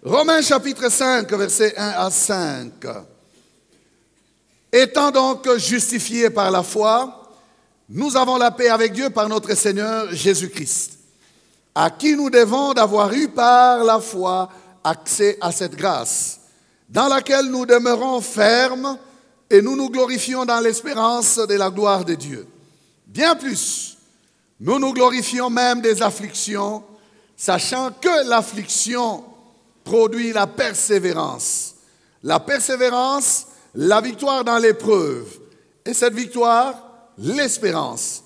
Romains chapitre 5, versets 1 à 5. Étant donc justifiés par la foi, nous avons la paix avec Dieu par notre Seigneur Jésus-Christ, à qui nous devons d'avoir eu par la foi accès à cette grâce, dans laquelle nous demeurons fermes et nous nous glorifions dans l'espérance de la gloire de Dieu. Bien plus, nous nous glorifions même des afflictions, sachant que l'affliction produit la persévérance. La persévérance, la victoire dans l'épreuve. Et cette victoire, l'espérance.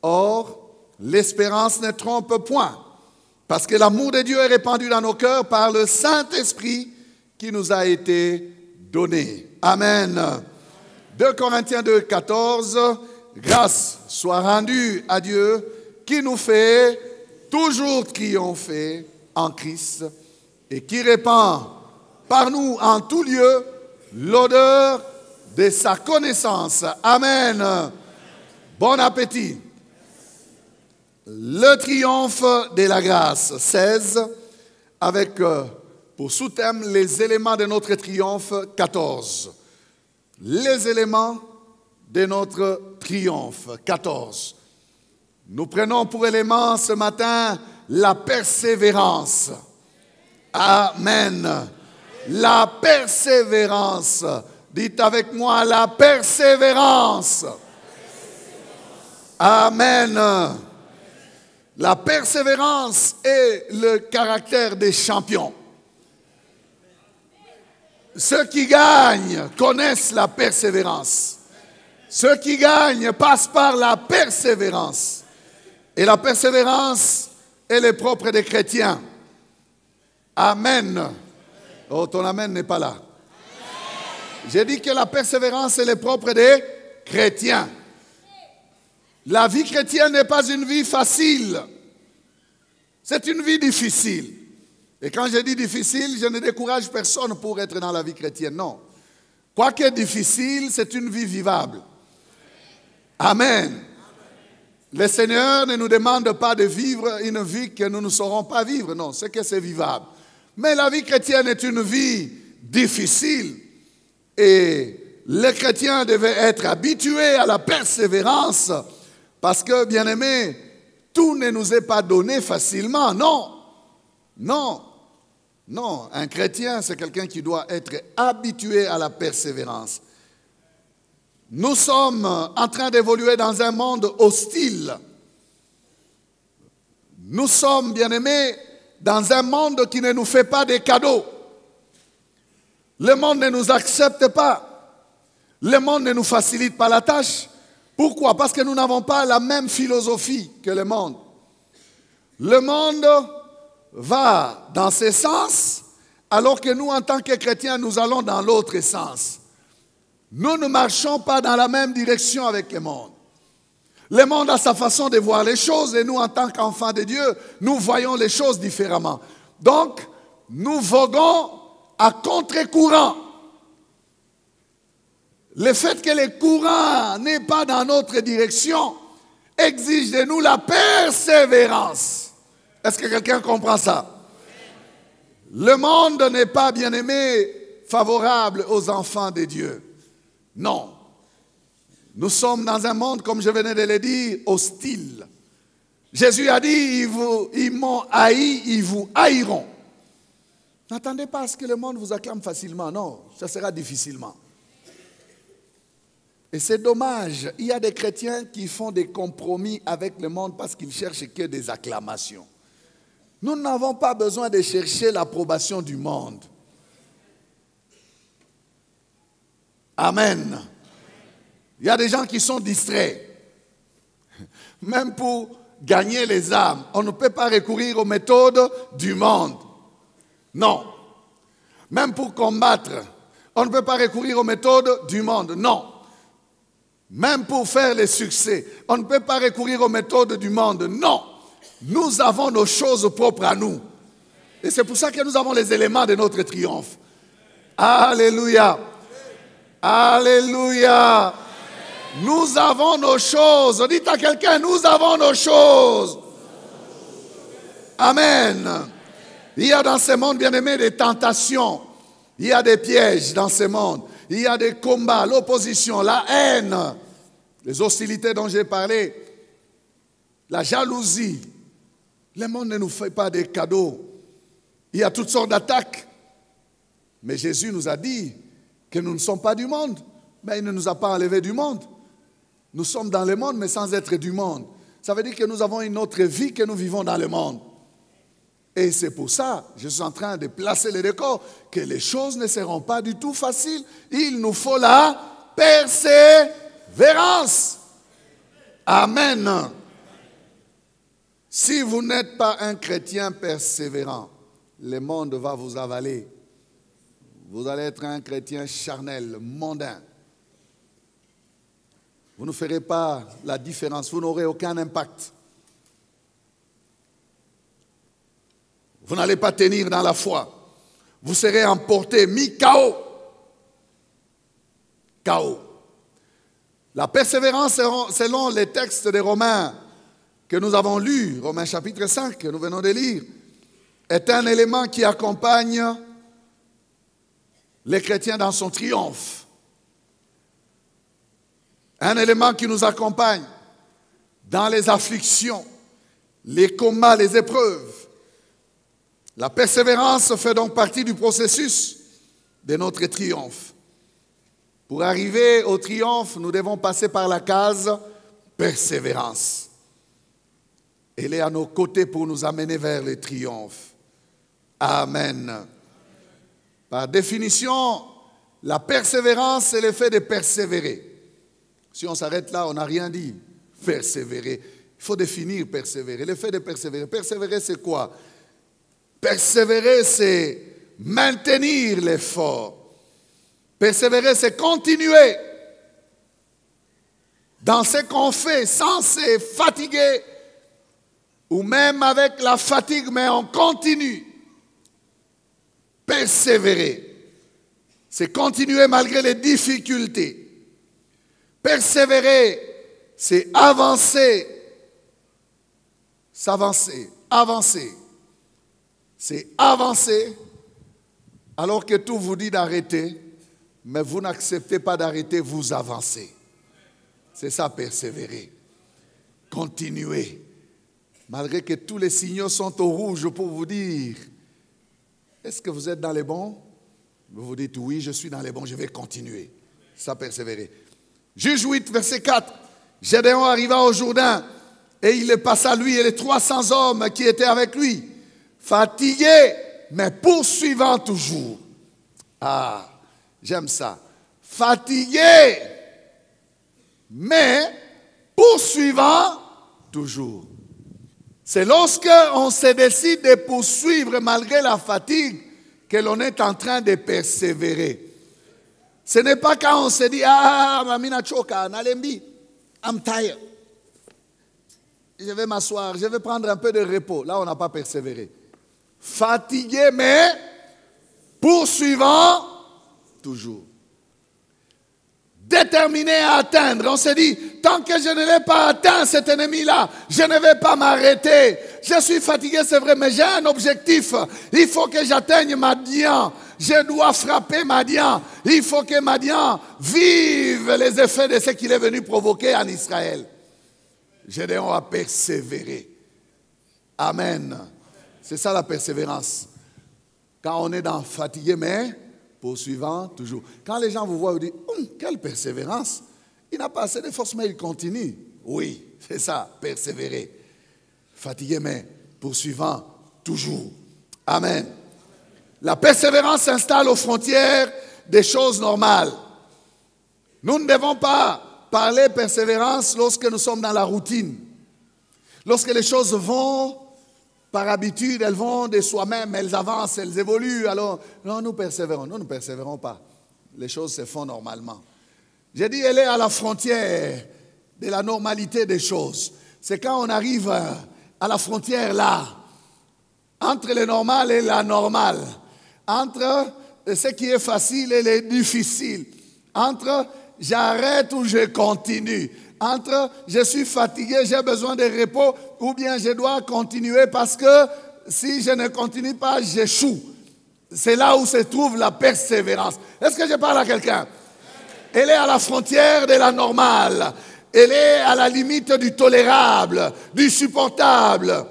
Or, l'espérance ne trompe point, parce que l'amour de Dieu est répandu dans nos cœurs par le Saint-Esprit qui nous a été donné. Amen. 2 Corinthiens 2, 14. Grâce soit rendue à Dieu qui nous fait toujours triompher en Christ et qui répand par nous en tout lieu l'odeur de sa connaissance. Amen. Bon appétit. Le triomphe de la grâce. 16, avec pour sous-thème les éléments de notre triomphe. 14. Les éléments de notre triomphe. 14. Nous prenons pour élément ce matin la persévérance. Amen. La persévérance. Dites avec moi la persévérance. Amen. La persévérance est le caractère des champions. Ceux qui gagnent connaissent la persévérance. Ceux qui gagnent passent par la persévérance. Et la persévérance est le propre des chrétiens. Amen. Oh, ton amen n'est pas là. J'ai dit que la persévérance est le propre des chrétiens. La vie chrétienne n'est pas une vie facile. C'est une vie difficile. Et quand je dis difficile, je ne décourage personne pour être dans la vie chrétienne. Non. Quoique difficile, c'est une vie vivable. Amen. Le Seigneur ne nous demande pas de vivre une vie que nous ne saurons pas vivre. Non, c'est que c'est vivable. Mais la vie chrétienne est une vie difficile. Et les chrétiens devaient être habitués à la persévérance. Parce que, bien-aimés, tout ne nous est pas donné facilement. Non. Non. Non. Un chrétien, c'est quelqu'un qui doit être habitué à la persévérance. Nous sommes en train d'évoluer dans un monde hostile. Nous sommes, bien-aimés, dans un monde qui ne nous fait pas des cadeaux. Le monde ne nous accepte pas. Le monde ne nous facilite pas la tâche. Pourquoi? Parce que nous n'avons pas la même philosophie que le monde. Le monde va dans ce sens, alors que nous, en tant que chrétiens, nous allons dans l'autre sens. Nous ne marchons pas dans la même direction avec le monde. Le monde a sa façon de voir les choses et nous, en tant qu'enfants de Dieu, nous voyons les choses différemment. Donc, nous voguons à contre-courant. Le fait que le courant n'est pas dans notre direction exige de nous la persévérance. Est-ce que quelqu'un comprend ça? Le monde n'est pas, bien-aimé, favorable aux enfants de Dieu. Non. Nous sommes dans un monde, comme je venais de le dire, hostile. Jésus a dit, ils m'ont haï, ils vous haïront. N'attendez pas à ce que le monde vous acclame facilement. Non, ça sera difficilement. Et c'est dommage. Il y a des chrétiens qui font des compromis avec le monde parce qu'ils cherchent que des acclamations. Nous n'avons pas besoin de chercher l'approbation du monde. Amen. Il y a des gens qui sont distraits. Même pour gagner les âmes, on ne peut pas recourir aux méthodes du monde. Non. Même pour combattre, on ne peut pas recourir aux méthodes du monde. Non. Même pour faire les succès, on ne peut pas recourir aux méthodes du monde. Non. Nous avons nos choses propres à nous. Et c'est pour ça que nous avons les éléments de notre triomphe. Alléluia. Alléluia. Nous avons nos choses. Dites à quelqu'un, nous avons nos choses. Amen. Il y a dans ce monde, bien-aimé, des tentations. Il y a des pièges dans ce monde. Il y a des combats, l'opposition, la haine, les hostilités dont j'ai parlé, la jalousie. Le monde ne nous fait pas des cadeaux. Il y a toutes sortes d'attaques. Mais Jésus nous a dit que nous ne sommes pas du monde. Mais il ne nous a pas enlevés du monde. Nous sommes dans le monde, mais sans être du monde. Ça veut dire que nous avons une autre vie que nous vivons dans le monde. Et c'est pour ça, je suis en train de placer le décor, que les choses ne seront pas du tout faciles. Il nous faut la persévérance. Amen. Si vous n'êtes pas un chrétien persévérant, le monde va vous avaler. Vous allez être un chrétien charnel, mondain. Vous ne ferez pas la différence, vous n'aurez aucun impact. Vous n'allez pas tenir dans la foi. Vous serez emporté, mis KO. KO. La persévérance, selon les textes des Romains que nous avons lus, Romains chapitre 5, que nous venons de lire, est un élément qui accompagne les chrétiens dans son triomphe. Un élément qui nous accompagne dans les afflictions, les combats, les épreuves. La persévérance fait donc partie du processus de notre triomphe. Pour arriver au triomphe, nous devons passer par la case persévérance. Elle est à nos côtés pour nous amener vers le triomphe. Amen. Par définition, la persévérance, c'est le fait de persévérer. Si on s'arrête là, on n'a rien dit. Persévérer. Il faut définir persévérer. Le fait de persévérer. Persévérer, c'est quoi? Persévérer, c'est maintenir l'effort. Persévérer, c'est continuer dans ce qu'on fait sans se fatiguer ou même avec la fatigue, mais on continue. Persévérer, c'est continuer malgré les difficultés. Persévérer, c'est avancer, s'avancer, avancer. C'est avancer alors que tout vous dit d'arrêter, mais vous n'acceptez pas d'arrêter, vous avancez. C'est ça, persévérer. Continuez. Malgré que tous les signaux sont au rouge pour vous dire, est-ce que vous êtes dans les bons? Vous vous dites, oui, je suis dans les bons, je vais continuer. Ça, persévérer. Juge 8, verset 4. Gédéon arriva au Jourdain et il est passé à lui et les 300 hommes qui étaient avec lui. Fatigué, mais poursuivant toujours. Ah, j'aime ça. Fatigué, mais poursuivant toujours. C'est lorsque on se décide de poursuivre malgré la fatigue que l'on est en train de persévérer. Ce n'est pas quand on se dit, ah, mamina choka, nalembi, I'm tired. Je vais m'asseoir, je vais prendre un peu de repos. Là, on n'a pas persévéré. Fatigué, mais poursuivant toujours. Déterminé à atteindre. On se dit, tant que je ne l'ai pas atteint, cet ennemi-là, je ne vais pas m'arrêter. Je suis fatigué, c'est vrai, mais j'ai un objectif. Il faut que j'atteigne Madian. Je dois frapper Madian. Il faut que Madian vive les effets de ce qu'il est venu provoquer en Israël. Gédéon a persévéré. Amen. C'est ça la persévérance. Quand on est dans fatigué, mais poursuivant toujours. Quand les gens vous voient, vous disent, quelle persévérance. Il n'a pas assez de force, mais il continue. Oui, c'est ça, persévérer. Fatigué, mais poursuivant toujours. Amen. La persévérance s'installe aux frontières des choses normales. Nous ne devons pas parler persévérance lorsque nous sommes dans la routine. Lorsque les choses vont par habitude, elles vont de soi-même, elles avancent, elles évoluent. Alors, non, nous persévérons. Nous ne persévérons pas. Les choses se font normalement. J'ai dit, elle est à la frontière de la normalité des choses. C'est quand on arrive à la frontière là, entre le normal et la normale, entre ce qui est facile et le difficile, entre j'arrête ou je continue, entre je suis fatigué, j'ai besoin de repos, ou bien je dois continuer parce que si je ne continue pas, j'échoue. C'est là où se trouve la persévérance. Est-ce que je parle à quelqu'un? Elle est à la frontière de la normale. Elle est à la limite du tolérable, du supportable.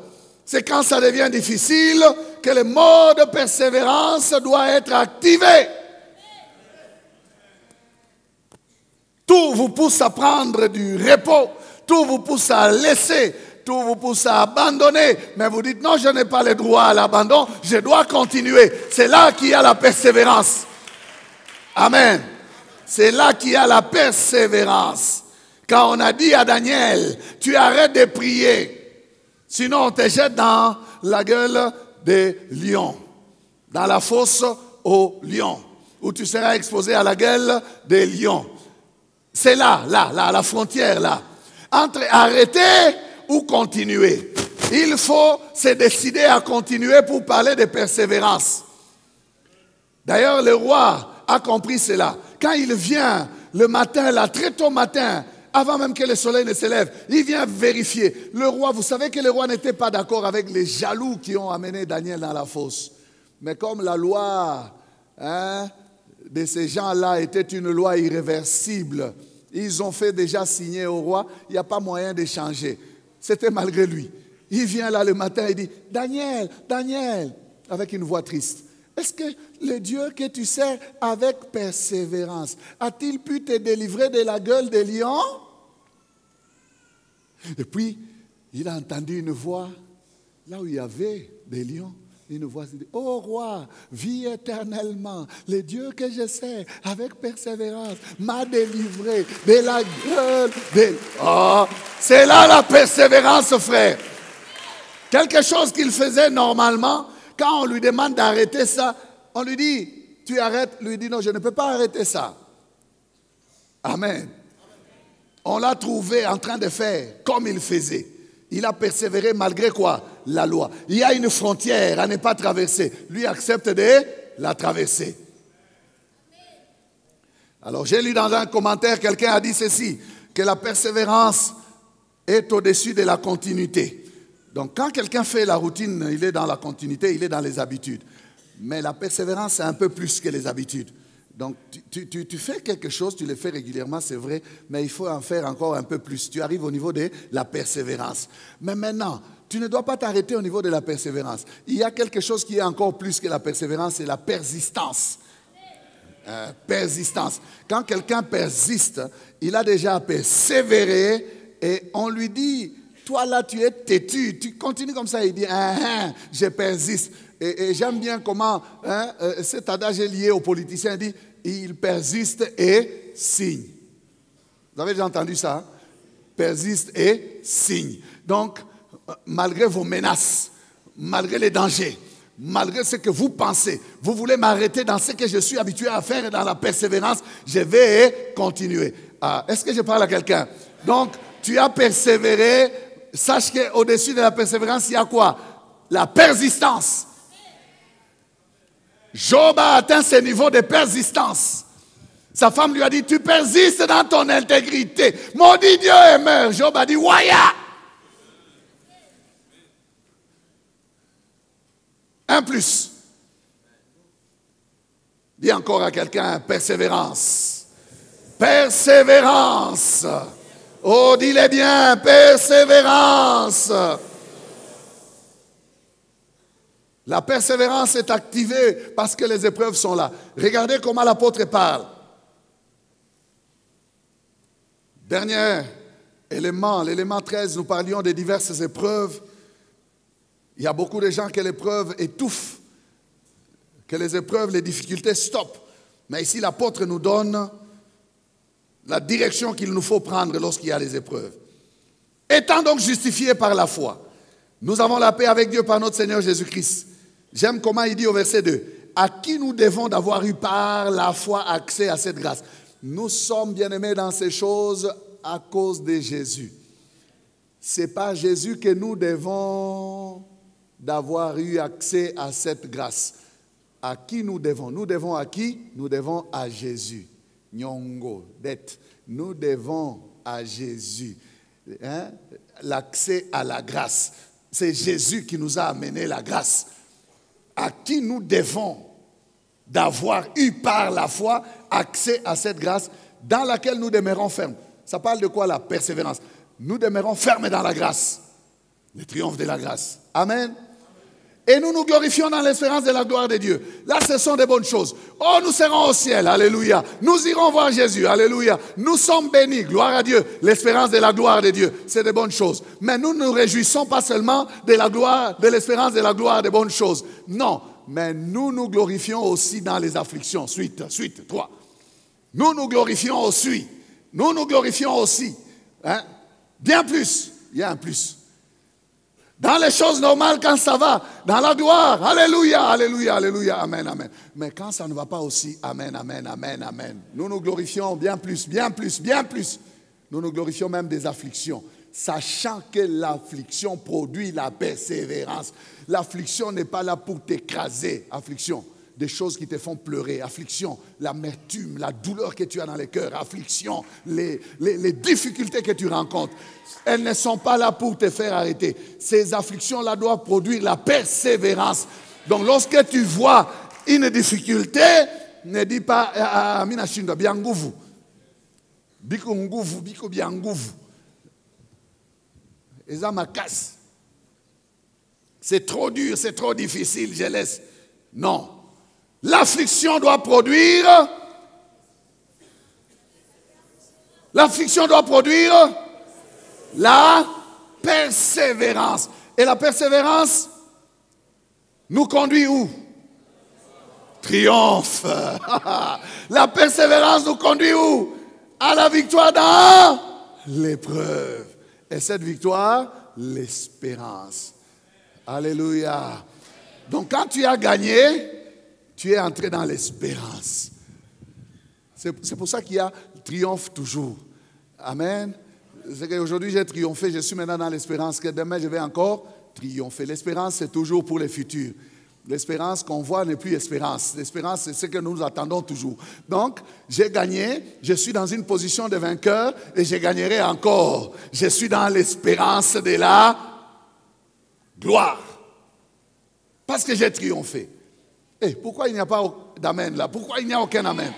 C'est quand ça devient difficile que le mode de persévérance doit être activé. Tout vous pousse à prendre du repos. Tout vous pousse à laisser. Tout vous pousse à abandonner. Mais vous dites, non, je n'ai pas le droit à l'abandon. Je dois continuer. C'est là qu'il y a la persévérance. Amen. C'est là qu'il y a la persévérance. Quand on a dit à Daniel, tu arrêtes de prier. Sinon, on te jette dans la gueule des lions. Dans la fosse aux lions. Où tu seras exposé à la gueule des lions. C'est là, la frontière, là. Entre arrêter ou continuer. Il faut se décider à continuer pour parler de persévérance. D'ailleurs, le roi a compris cela. Quand il vient le matin, là, très tôt matin, avant même que le soleil ne se lève, il vient vérifier. Le roi, vous savez que le roi n'était pas d'accord avec les jaloux qui ont amené Daniel dans la fosse. Mais comme la loi de ces gens-là était une loi irréversible, ils ont fait déjà signer au roi, il n'y a pas moyen de changer. C'était malgré lui. Il vient là le matin et dit, Daniel, Daniel, avec une voix triste. Est-ce que le Dieu que tu sers avec persévérance a-t-il pu te délivrer de la gueule des lions? Et puis, il a entendu une voix, là où il y avait des lions, une voix qui dit, ô roi, vis éternellement, le Dieu que je sers avec persévérance m'a délivré de la gueule des lions. Oh, c'est là la persévérance, frère. Quelque chose qu'il faisait normalement. Quand on lui demande d'arrêter ça, on lui dit, tu arrêtes, lui dit, non, je ne peux pas arrêter ça. Amen. On l'a trouvé en train de faire comme il faisait. Il a persévéré malgré quoi? La loi. Il y a une frontière à ne pas traverser. Lui accepte de la traverser. Alors j'ai lu dans un commentaire, quelqu'un a dit ceci, que la persévérance est au-dessus de la continuité. Donc quand quelqu'un fait la routine, il est dans la continuité, il est dans les habitudes. Mais la persévérance, c'est un peu plus que les habitudes. Donc tu fais quelque chose, tu le fais régulièrement, c'est vrai, mais il faut en faire encore un peu plus. Tu arrives au niveau de la persévérance. Mais maintenant, tu ne dois pas t'arrêter au niveau de la persévérance. Il y a quelque chose qui est encore plus que la persévérance, c'est la persistance. Persistance. Quand quelqu'un persiste, il a déjà persévéré et on lui dit... Toi là, tu es têtu, tu continues comme ça, il dit, je persiste. Et j'aime bien comment cet adage est lié aux politiciens, il dit, il persiste et signe. Vous avez déjà entendu ça? Persiste et signe. Donc, malgré vos menaces, malgré les dangers, malgré ce que vous pensez, vous voulez m'arrêter dans ce que je suis habitué à faire dans la persévérance, je vais continuer. Est-ce que je parle à quelqu'un? Donc, tu as persévéré. Sache qu'au-dessus de la persévérance, il y a quoi? La persistance. Job a atteint ce niveau de persistance. Sa femme lui a dit, tu persistes dans ton intégrité. Maudit Dieu et meurs. Job a dit, Waya. Un plus. Dis encore à quelqu'un, persévérance. Persévérance. Oh, dis-le bien, persévérance. La persévérance est activée parce que les épreuves sont là. Regardez comment l'apôtre parle. Dernier élément, l'élément 13, nous parlions des diverses épreuves. Il y a beaucoup de gens que l'épreuve étouffe, que les épreuves, les difficultés stoppent. Mais ici, l'apôtre nous donne la direction qu'il nous faut prendre lorsqu'il y a les épreuves. Étant donc justifiés par la foi, nous avons la paix avec Dieu par notre Seigneur Jésus-Christ. J'aime comment il dit au verset 2, à qui nous devons d'avoir eu par la foi accès à cette grâce. Nous sommes bien-aimés dans ces choses à cause de Jésus. Ce n'est pas Jésus que nous devons d'avoir eu accès à cette grâce. À qui nous devons? Nous devons à qui? Nous devons à Jésus. Nyongo, dette. Nous devons à Jésus l'accès à la grâce. c'est Jésus qui nous a amené la grâce, à qui nous devons d'avoir eu par la foi accès à cette grâce dans laquelle nous demeurons fermes. Ça parle de quoi la persévérance? Nous demeurons fermes dans la grâce, le triomphe de la grâce. Amen. Et nous nous glorifions dans l'espérance de la gloire de Dieu. Là, ce sont des bonnes choses. Oh, nous serons au ciel, alléluia. Nous irons voir Jésus, alléluia. Nous sommes bénis, gloire à Dieu. L'espérance de la gloire de Dieu, c'est des bonnes choses. Mais nous ne nous réjouissons pas seulement de la gloire, de l'espérance de la gloire des bonnes choses. Non, mais nous nous glorifions aussi dans les afflictions. Suite, 3. Nous nous glorifions aussi. Nous nous glorifions aussi. Hein? Bien plus. Il y a un plus. Dans les choses normales, quand ça va, dans la gloire, alléluia, alléluia, alléluia, amen, amen. Mais quand ça ne va pas aussi, amen, amen, amen, amen. Nous nous glorifions bien plus, bien plus, bien plus. Nous nous glorifions même des afflictions, sachant que l'affliction produit la persévérance. L'affliction n'est pas là pour t'écraser, affliction. Des choses qui te font pleurer, affliction, l'amertume, la douleur que tu as dans le cœur, affliction, les difficultés que tu rencontres. Elles ne sont pas là pour te faire arrêter. Ces afflictions-là doivent produire la persévérance. Donc lorsque tu vois une difficulté, ne dis pas « Amina Shindo, bien nguvu ». Biko nguvu, biko bien nguvu. Et ça ma casse. C'est trop dur, c'est trop difficile, je laisse. Non. L'affliction doit produire. L'affliction doit produire la persévérance. Et la persévérance nous conduit où? Triomphe. La persévérance nous conduit où? À la victoire dans l'épreuve. Et cette victoire, l'espérance. Alléluia. Donc quand tu as gagné, tu es entré dans l'espérance. C'est pour ça qu'il y a triomphe toujours. Amen. C'est qu'aujourd'hui j'ai triomphé, je suis maintenant dans l'espérance, que demain je vais encore triompher. L'espérance c'est toujours pour le futur. L'espérance qu'on voit n'est plus espérance. L'espérance c'est ce que nous attendons toujours. Donc j'ai gagné, je suis dans une position de vainqueur et je gagnerai encore. Je suis dans l'espérance de la gloire. Parce que j'ai triomphé. Et pourquoi il n'y a pas d'amen là? Pourquoi il n'y a aucun amen?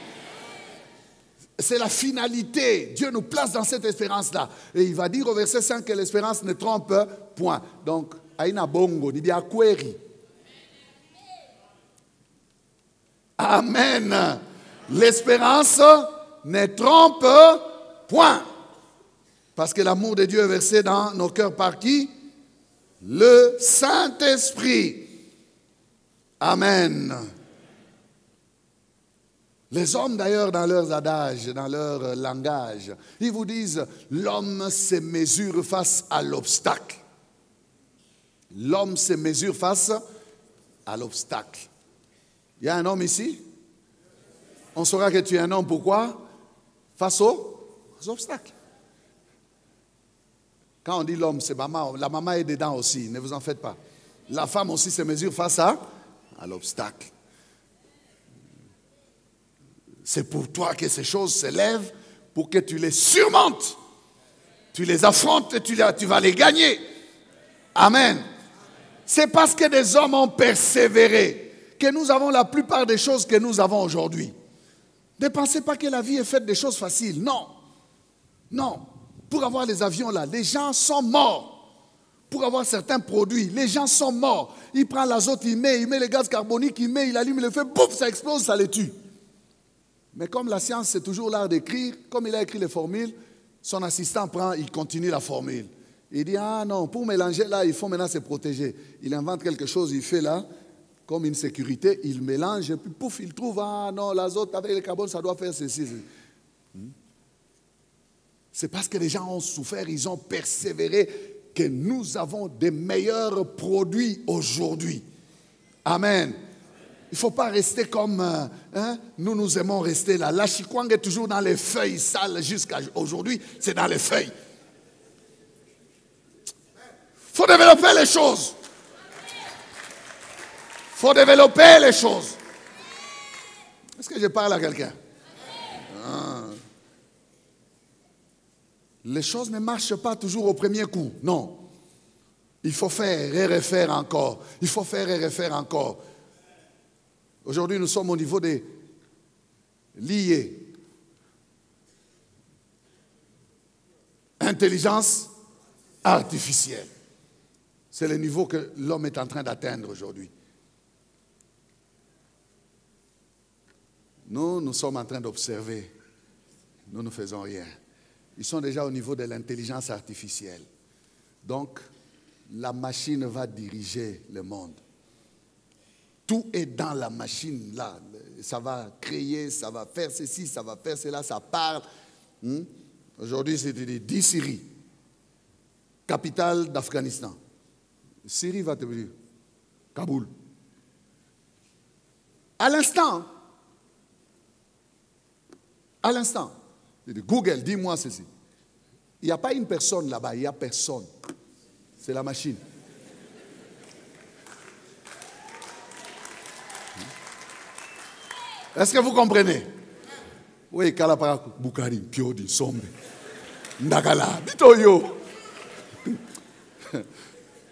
C'est la finalité. Dieu nous place dans cette espérance-là. Et il va dire au verset 5 que l'espérance ne trompe point. Donc, aïna bongo, ni bien kweri. Amen. L'espérance ne trompe point. Parce que l'amour de Dieu est versé dans nos cœurs par qui? Le Saint-Esprit. Amen. Les hommes d'ailleurs dans leurs adages, dans leur langage, ils vous disent l'homme se mesure face à l'obstacle. L'homme se mesure face à l'obstacle. Il y a un homme ici? On saura que tu es un homme, pourquoi? Face aux obstacles. Quand on dit l'homme, c'est maman, la maman est dedans aussi, ne vous en faites pas. La femme aussi se mesure face à l'obstacle. C'est pour toi que ces choses se lèvent pour que tu les surmontes. Tu les affrontes et tu vas les gagner. Amen. C'est parce que des hommes ont persévéré que nous avons la plupart des choses que nous avons aujourd'hui. Ne pensez pas que la vie est faite de choses faciles. Non. Non. Pour avoir les avions là, les gens sont morts. Pour avoir certains produits, les gens sont morts. Il prend l'azote, il met le gaz carbonique, il allume le feu, bouf, ça explose, ça les tue. Mais comme la science, c'est toujours l'art d'écrire, comme il a écrit les formules, son assistant prend, il continue la formule. Il dit, ah non, pour mélanger là, il faut maintenant se protéger. Il invente quelque chose, il fait là, comme une sécurité, il mélange, et puis pouf, il trouve, ah non, l'azote avec le carbone, ça doit faire ceci. C'est parce que les gens ont souffert, ils ont persévéré, que nous avons des meilleurs produits aujourd'hui. Amen. Il ne faut pas rester comme nous aimons rester là. La chikwang est toujours dans les feuilles sales jusqu'à aujourd'hui, c'est dans les feuilles. Il faut développer les choses. Il faut développer les choses. Est-ce que je parle à quelqu'un? Les choses ne marchent pas toujours au premier coup, non. Il faut faire et refaire encore. Il faut faire et refaire encore. Aujourd'hui, nous sommes au niveau des liés. Intelligence artificielle. C'est le niveau que l'homme est en train d'atteindre aujourd'hui. Nous sommes en train d'observer. Nous ne faisons rien. Ils sont déjà au niveau de l'intelligence artificielle. Donc, la machine va diriger le monde. Tout est dans la machine là. Ça va créer, ça va faire ceci, ça va faire cela, ça parle. Aujourd'hui, c'est dit Syrie, capitale d'Afghanistan. Syrie va te dire Kaboul. À l'instant. À l'instant. Google, dis-moi ceci. Il n'y a pas une personne là-bas, il n'y a personne. C'est la machine. Est-ce que vous comprenez? Oui, Kalapara, Bukari, Piodi, Sombe, Ndagala, Bitoyo.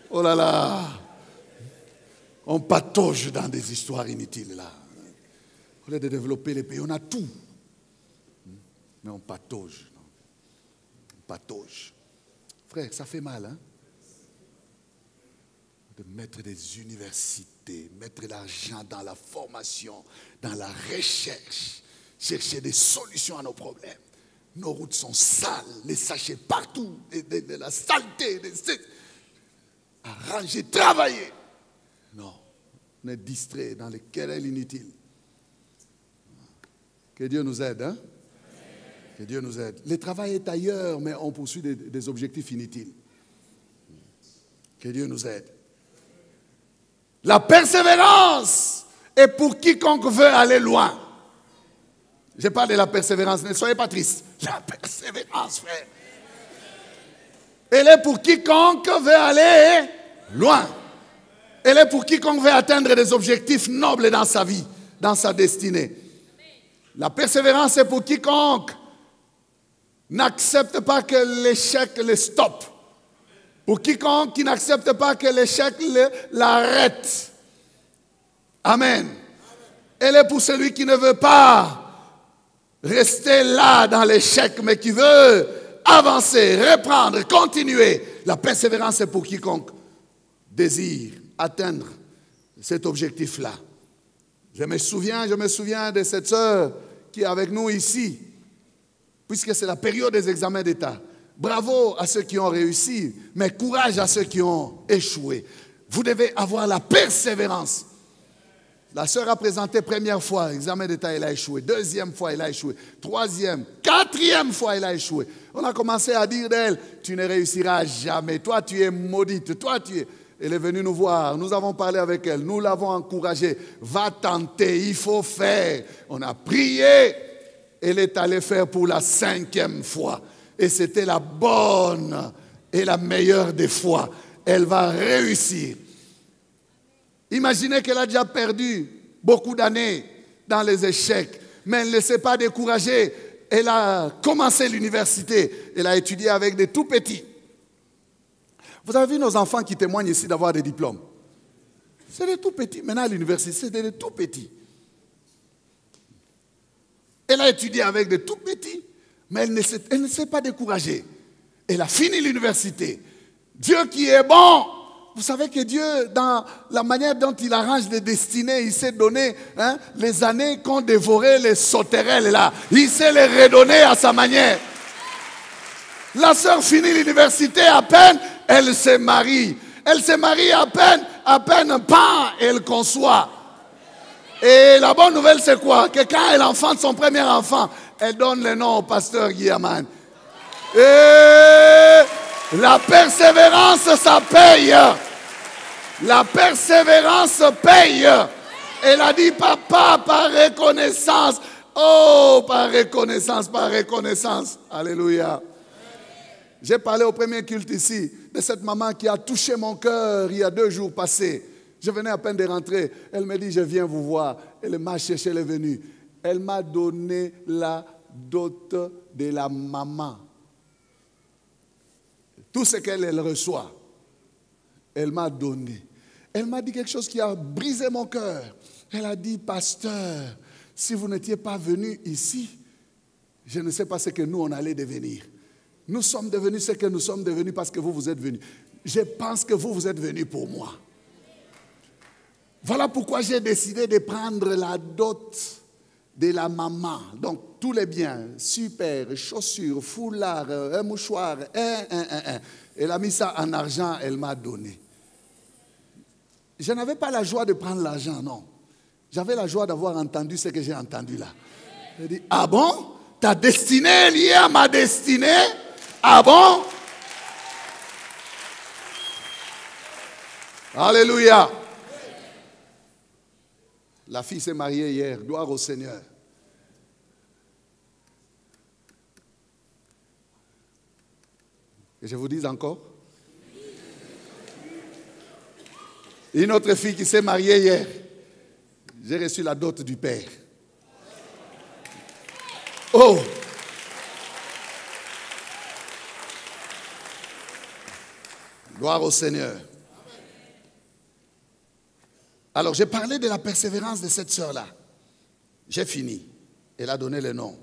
Oh là là. On patauge dans des histoires inutiles là. Au lieu de développer les pays, on a tout. Mais on patauge. On patauge. Frère, ça fait mal, hein? De mettre des universités, mettre l'argent dans la formation, dans la recherche, chercher des solutions à nos problèmes. Nos routes sont sales, les sachets partout, de la saleté, arranger, travailler. Non, on est distrait dans les querelles inutiles. Que Dieu nous aide, hein? Que Dieu nous aide. Le travail est ailleurs, mais on poursuit des objectifs inutiles. Que Dieu nous aide. La persévérance est pour quiconque veut aller loin. Je parle de la persévérance, ne soyez pas tristes. La persévérance, frère. Elle est pour quiconque veut aller loin. Elle est pour quiconque veut atteindre des objectifs nobles dans sa vie, dans sa destinée. La persévérance est pour quiconque n'accepte pas que l'échec le stoppe. Pour quiconque qui n'accepte pas que l'échec l'arrête. Amen. Elle est pour celui qui ne veut pas rester là dans l'échec, mais qui veut avancer, reprendre, continuer. La persévérance est pour quiconque désire atteindre cet objectif-là. Je me souviens de cette sœur qui est avec nous ici, puisque c'est la période des examens d'État. Bravo à ceux qui ont réussi, mais courage à ceux qui ont échoué. Vous devez avoir la persévérance. La sœur a présenté première fois, examen d'État, elle a échoué. Deuxième fois, elle a échoué. Troisième, quatrième fois, elle a échoué. On a commencé à dire d'elle, tu ne réussiras jamais. Toi, tu es maudite. Toi, tu es... Elle est venue nous voir. Nous avons parlé avec elle. Nous l'avons encouragée. Va tenter, il faut faire. On a prié. Elle est allée faire pour la 5e fois. Et c'était la bonne et la meilleure des fois. Elle va réussir. Imaginez qu'elle a déjà perdu beaucoup d'années dans les échecs. Mais elle ne s'est pas découragée. Elle a commencé l'université. Elle a étudié avec des tout petits. Vous avez vu nos enfants qui témoignent ici d'avoir des diplômes. C'est des tout petits. Maintenant à l'université, c'est des tout petits. Elle a étudié avec des tout petits. Mais elle ne s'est pas découragée. Elle a fini l'université. Dieu qui est bon. Vous savez que Dieu, dans la manière dont il arrange les destinées, il s'est donné les années qu'ont dévoré les sauterelles là. Il s'est les redonner à sa manière. La sœur finit l'université à peine, elle se marie. Elle se marie à peine pas, elle conçoit. Et la bonne nouvelle c'est quoi? Que quand elle enfante son premier enfant, elle donne le nom au pasteur Guillaman. Et la persévérance, ça paye. La persévérance paye. Elle a dit, papa, par reconnaissance. Oh, par reconnaissance, par reconnaissance. Alléluia. J'ai parlé au premier culte ici de cette maman qui a touché mon cœur il y a 2 jours passés. Je venais à peine de rentrer. Elle me dit, je viens vous voir. Elle m'a cherché, elle est venue. Elle m'a donné la dot de la maman. Tout ce qu'elle reçoit. elle m'a donné. Elle m'a dit quelque chose qui a brisé mon cœur. Elle a dit, pasteur, si vous n'étiez pas venu ici, je ne sais pas ce que nous, on allait devenir. Nous sommes devenus ce que nous sommes devenus parce que vous êtes venus. Je pense que vous êtes venus pour moi. Voilà pourquoi j'ai décidé de prendre la dot de la maman. Donc, tous les biens, super, chaussures, foulard, un mouchoir, Elle a mis ça en argent, elle m'a donné. Je n'avais pas la joie de prendre l'argent, non. J'avais la joie d'avoir entendu ce que j'ai entendu là. J'ai dit, ah bon? Ta destinée est liée à ma destinée? Ah bon? Alléluia. La fille s'est mariée hier, gloire au Seigneur. Et je vous dis encore. Une autre fille qui s'est mariée hier. J'ai reçu la dot du père. Oh! Gloire au Seigneur. Alors, j'ai parlé de la persévérance de cette sœur-là. J'ai fini. Elle a donné le nom.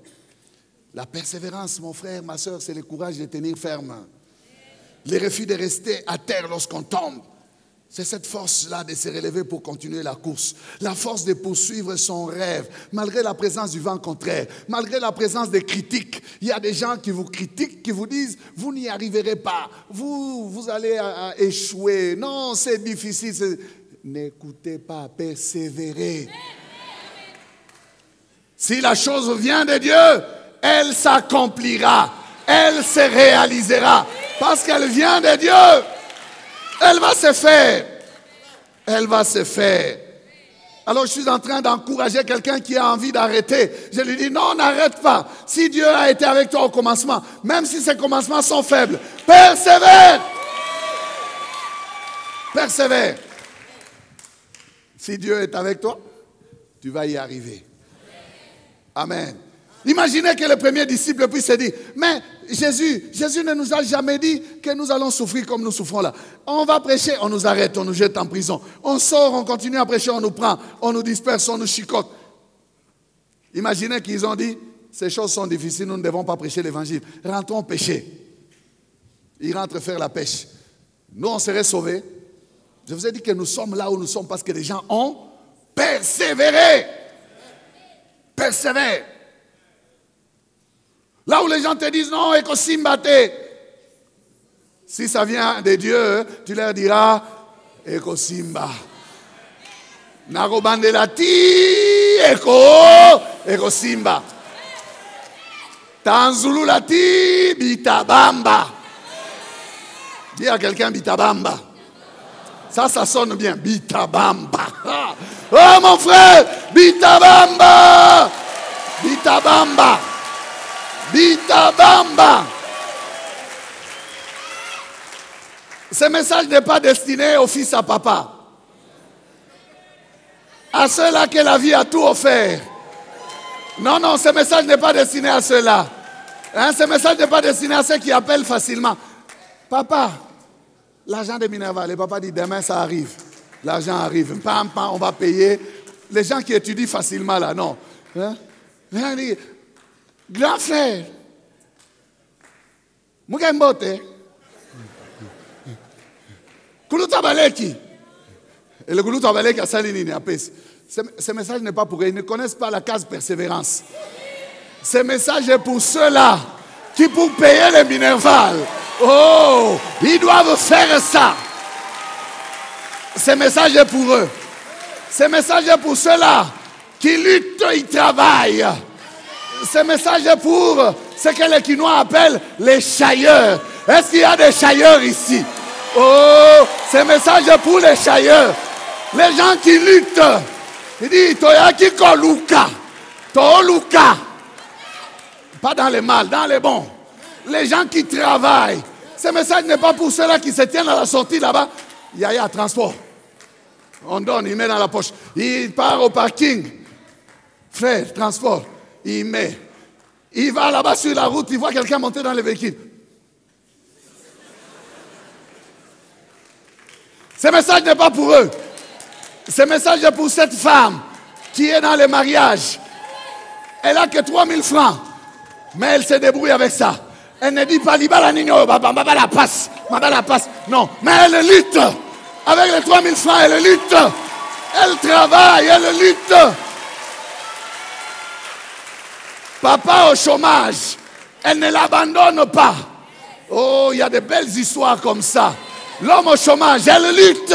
La persévérance, mon frère, ma sœur, c'est le courage de tenir ferme. Le refus de rester à terre lorsqu'on tombe. C'est cette force-là de se relever pour continuer la course. La force de poursuivre son rêve, malgré la présence du vent contraire, malgré la présence des critiques. Il y a des gens qui vous critiquent, qui vous disent, vous n'y arriverez pas, vous allez échouer. Non, c'est difficile. N'écoutez pas, persévérez. Si la chose vient de Dieu, elle s'accomplira, elle se réalisera. Parce qu'elle vient de Dieu. Elle va se faire. Elle va se faire. Alors je suis en train d'encourager quelqu'un qui a envie d'arrêter. Je lui dis non, n'arrête pas. Si Dieu a été avec toi au commencement, même si ces commencements sont faibles, persévère. Persévère. Si Dieu est avec toi, tu vas y arriver. Amen. Imaginez que le premier disciple puisse se dire, mais Jésus ne nous a jamais dit que nous allons souffrir comme nous souffrons là. On va prêcher, on nous arrête, on nous jette en prison. On sort, on continue à prêcher, on nous prend, on nous disperse, on nous chicote. Imaginez qu'ils ont dit, ces choses sont difficiles, nous ne devons pas prêcher l'évangile. Rentrons pêcher. Ils rentrent faire la pêche. Nous, on serait sauvés. Je vous ai dit que nous sommes là où nous sommes parce que les gens ont persévéré. Persévère. Là où les gens te disent non, Ekosimbate. Si ça vient de Dieu, tu leur diras Ekosimba. Narobandelati, Ekosimba. Tanzululati, Bitabamba. Dis à quelqu'un Bitabamba. Ça sonne bien. Bitabamba. Oh mon frère, Bitabamba. Bitabamba. Bitabamba. Ce message n'est pas destiné au fils à papa. À ceux-là que la vie a tout offert. Non, non, ce message n'est pas destiné à ceux-là. Hein, ce message n'est pas destiné à ceux qui appellent facilement. Papa, l'argent de Minerva, le papa dit demain ça arrive. L'argent arrive. Pam, pam, on va payer. Les gens qui étudient facilement là, non. Hein? Grand frère, Mugembote, Kuluta Baleki. Et le Kuluta Baleki a Salinini à Pes. Ce message n'est pas pour eux. Ils ne connaissent pas la case persévérance. Ce message est pour ceux-là qui, pour payer les Minerval, oh, ils doivent faire ça. Ce message est pour eux. Ce message est pour ceux-là qui luttent, ils travaillent. Ce message est pour ce que les Quinois appellent les chailleurs. Est-ce qu'il y a des chailleurs ici? Oh, ce message est pour les chailleurs. Les gens qui luttent. Il dit, Toyaki Koluka. Toluka. Pas dans les mal, dans les bons. Les gens qui travaillent. Ce message n'est pas pour ceux-là qui se tiennent à la sortie là-bas. Il y a transport. On donne, il met dans la poche. Il part au parking. Frère, transport. Il met. Il va là-bas sur la route, il voit quelqu'un monter dans le véhicule. Ce message n'est pas pour eux. Ce message est pour cette femme qui est dans le mariage. Elle n'a que 3000 francs. Mais elle se débrouille avec ça. Elle ne dit pas, la passe. Non, mais elle lutte. Avec les 3000 francs, elle lutte. Elle travaille, elle lutte. Papa au chômage, elle ne l'abandonne pas. Oh, il y a de belles histoires comme ça. L'homme au chômage, elle lutte.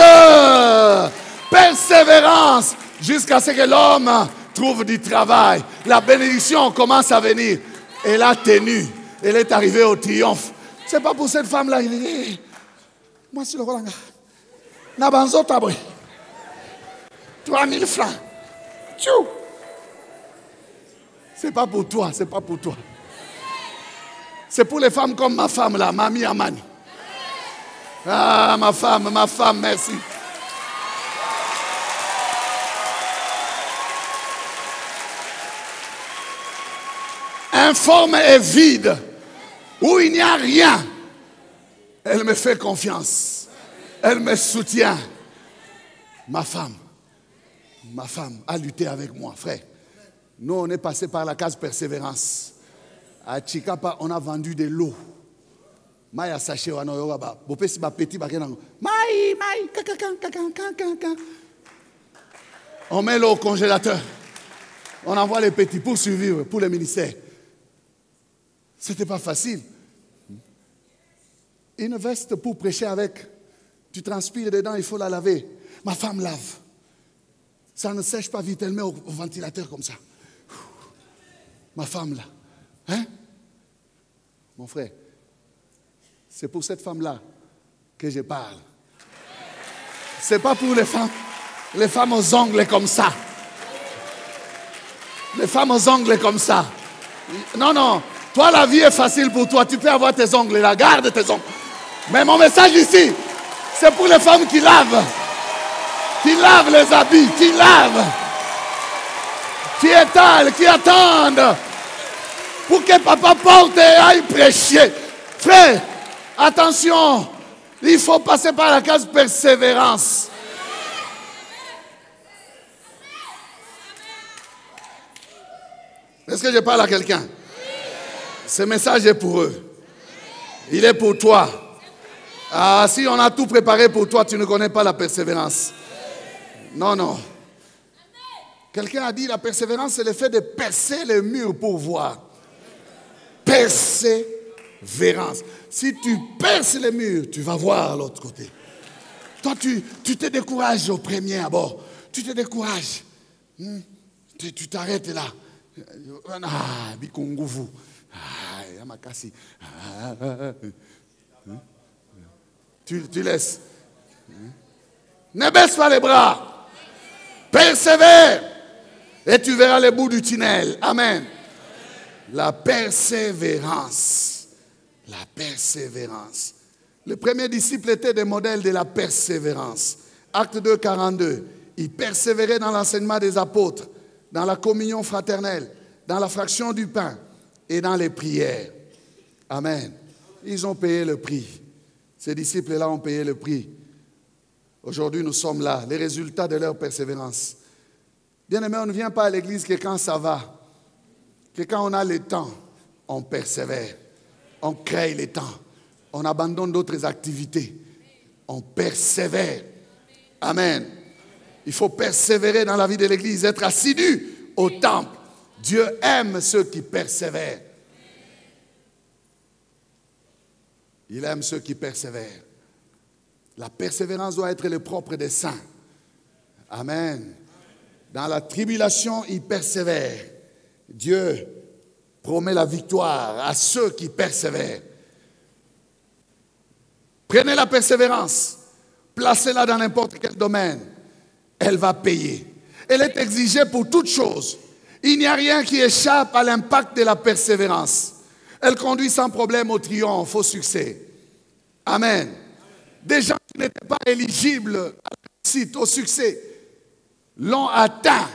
Persévérance jusqu'à ce que l'homme trouve du travail. La bénédiction commence à venir. Elle a tenu. Elle est arrivée au triomphe. C'est pas pour cette femme-là. Moi, c'est le Rolanga. Nabanzo Tabri. 3000 francs. Tchou. C'est pas pour toi, c'est pas pour toi. C'est pour les femmes comme ma femme là, Mamie Amani. Ah, ma femme, merci. Informe et vide, où il n'y a rien. Elle me fait confiance. Elle me soutient. Ma femme a lutté avec moi, frère. Nous, on est passé par la case persévérance. À Chikapa, on a vendu de l'eau. Maya sachet wa no ba. Bopesi ba petit ba kenango. Mai. On met l'eau au congélateur. On envoie les petits pour survivre, pour le ministère. C'était pas facile. Une veste pour prêcher avec. Tu transpires dedans, il faut la laver. Ma femme lave. Ça ne sèche pas vite, elle met au ventilateur comme ça. Ma femme là. Hein? Mon frère, c'est pour cette femme-là que je parle. C'est pas pour les femmes aux ongles comme ça. Les femmes aux ongles comme ça. Non. Toi, la vie est facile pour toi. Tu peux avoir tes ongles là. Garde tes ongles. Mais mon message ici, c'est pour les femmes qui lavent. Qui lavent les habits. Qui lavent. Qui étalent. Qui attendent. Pour que papa porte et aille prêcher. Frère, attention. Il faut passer par la case persévérance. Est-ce que je parle à quelqu'un? Ce message est pour eux. Il est pour toi. Ah, si on a tout préparé pour toi, tu ne connais pas la persévérance. Non. Quelqu'un a dit la persévérance, c'est le fait de percer les murs pour voir. Persévérance. Si tu perces les murs, tu vas voir l'autre côté. Toi, tu te décourages au premier abord. Tu te décourages. Tu t'arrêtes là. Ah, Bikunguvu. Ah, Yamakasi. Tu laisses. Ne baisse pas les bras. Persévère. Et tu verras le bout du tunnel. Amen. La persévérance. La persévérance. Le premier disciple était des modèles de la persévérance. Acte 2, 42. Il persévérait dans l'enseignement des apôtres, dans la communion fraternelle, dans la fraction du pain et dans les prières. Amen. Ils ont payé le prix. Ces disciples-là ont payé le prix. Aujourd'hui, nous sommes là, les résultats de leur persévérance. Bien-aimés, on ne vient pas à l'église que quand ça va, que quand on a le temps, on persévère. On crée le temps. On abandonne d'autres activités. On persévère. Amen. Il faut persévérer dans la vie de l'église, être assidu au temple. Dieu aime ceux qui persévèrent. Il aime ceux qui persévèrent. La persévérance doit être le propre des saints. Amen. Dans la tribulation, ils persévèrent. Dieu promet la victoire à ceux qui persévèrent. Prenez la persévérance. Placez-la dans n'importe quel domaine. Elle va payer. Elle est exigée pour toute chose. Il n'y a rien qui échappe à l'impact de la persévérance. Elle conduit sans problème au triomphe, au succès. Amen. Des gens qui n'étaient pas éligibles à la réussite, au succès, l'ont atteint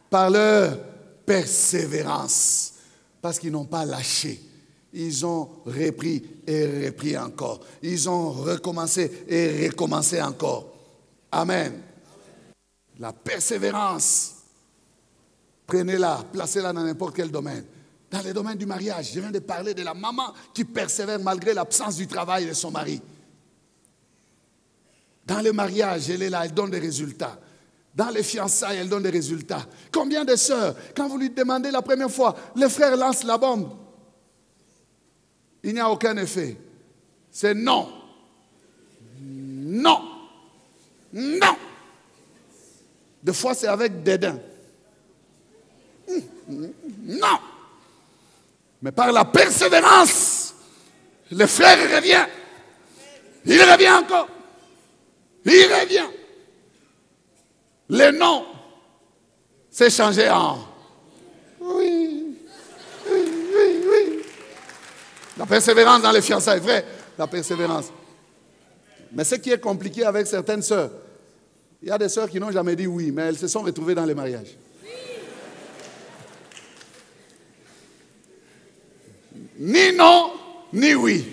par leur persévérance. Parce qu'ils n'ont pas lâché. Ils ont repris et repris encore. Ils ont recommencé et recommencé encore. Amen. La persévérance, prenez-la, placez-la dans n'importe quel domaine. Dans le domaine du mariage, je viens de parler de la maman qui persévère malgré l'absence du travail de son mari. Dans le mariage, elle est là, elle donne des résultats. Dans les fiançailles, elle donne des résultats. Combien de sœurs, quand vous lui demandez la première fois, le frère lance la bombe, il n'y a aucun effet. C'est non. Non. Non. Des fois, c'est avec dédain. Non. Mais par la persévérance, le frère revient. Il revient encore. Il revient. Le non s'est changé en oui. Oui, oui, oui. La persévérance dans les fiançailles, vrai, la persévérance. Mais ce qui est compliqué avec certaines sœurs, il y a des sœurs qui n'ont jamais dit oui, mais elles se sont retrouvées dans les mariages. Ni non, ni oui.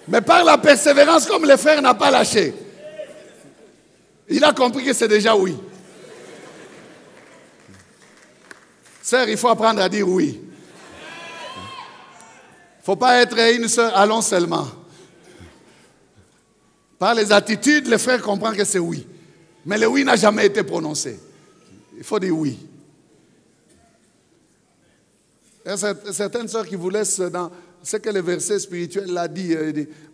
Mais par la persévérance, comme le frère n'a pas lâché, il a compris que c'est déjà oui. Sœur, il faut apprendre à dire oui. Il ne faut pas être une sœur, allons seulement. Par les attitudes, le frère comprend que c'est oui. Mais le oui n'a jamais été prononcé. Il faut dire oui. Il y a certaines sœurs qui vous laissent dans ce que le verset spirituel l'a dit,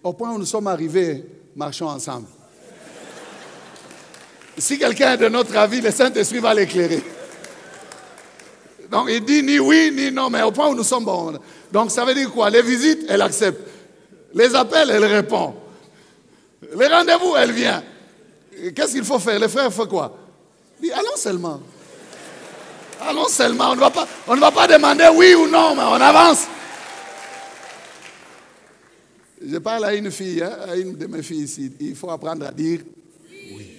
au point où nous sommes arrivés, marchons ensemble. Si quelqu'un est de notre avis, le Saint-Esprit va l'éclairer. Donc il dit ni oui, ni non, mais au point où nous sommes bons. Donc ça veut dire quoi? Les visites, elle accepte. Les appels, elle répond. Les rendez-vous, elle vient. Qu'est-ce qu'il faut faire? Le frère fait quoi? Il dit allons seulement. Allons seulement. On ne va pas demander oui ou non, mais on avance. Je parle à une fille, à une de mes filles ici. Il faut apprendre à dire oui.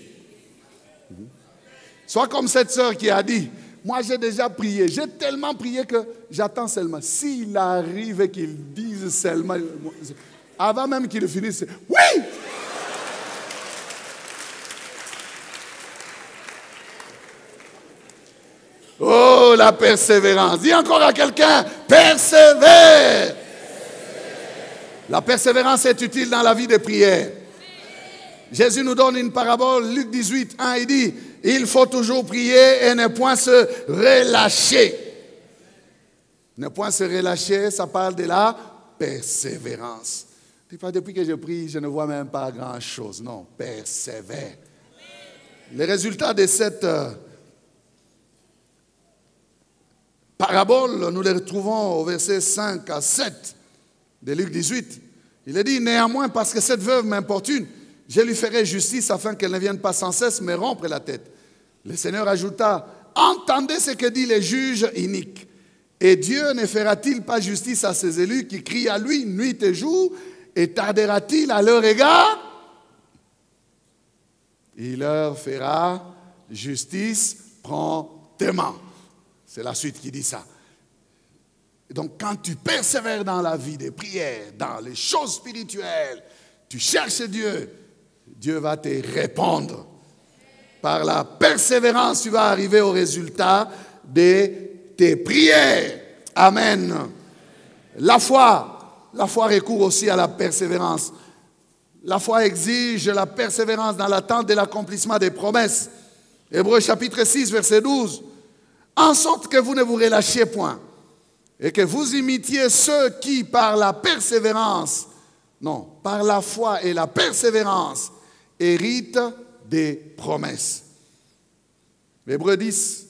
Sois comme cette sœur qui a dit, moi j'ai déjà prié, j'ai tellement prié que j'attends seulement. S'il arrive et qu'il dise seulement, avant même qu'il finisse, oui! Oh, la persévérance. Dis encore à quelqu'un, persévère. La persévérance est utile dans la vie de prière. Jésus nous donne une parabole, Luc 18, 1, il dit, il faut toujours prier et ne point se relâcher. Ne point se relâcher, ça parle de la persévérance. Dis pas, depuis que je prie, je ne vois même pas grand-chose. Non, persévère. Les résultats de cette parabole, nous les retrouvons au verset 5 à 7 de Luc 18. Il est dit, néanmoins, parce que cette veuve m'importune, je lui ferai justice afin qu'elle ne vienne pas sans cesse me rompre la tête. Le Seigneur ajouta, entendez ce que dit les juges iniques. Et Dieu ne fera-t-il pas justice à ses élus qui crient à lui nuit et jour, et tardera-t-il à leur égard? Il leur fera justice promptement. C'est la suite qui dit ça. Donc quand tu persévères dans la vie des prières, dans les choses spirituelles, tu cherches Dieu, Dieu va te répondre. Par la persévérance, tu vas arriver au résultat de tes prières. Amen. La foi recourt aussi à la persévérance. La foi exige la persévérance dans l'attente de l'accomplissement des promesses. Hébreux chapitre 6, verset 12. En sorte que vous ne vous relâchiez point et que vous imitiez ceux qui, par la foi et la persévérance, héritent des promesses. Hébreux 10,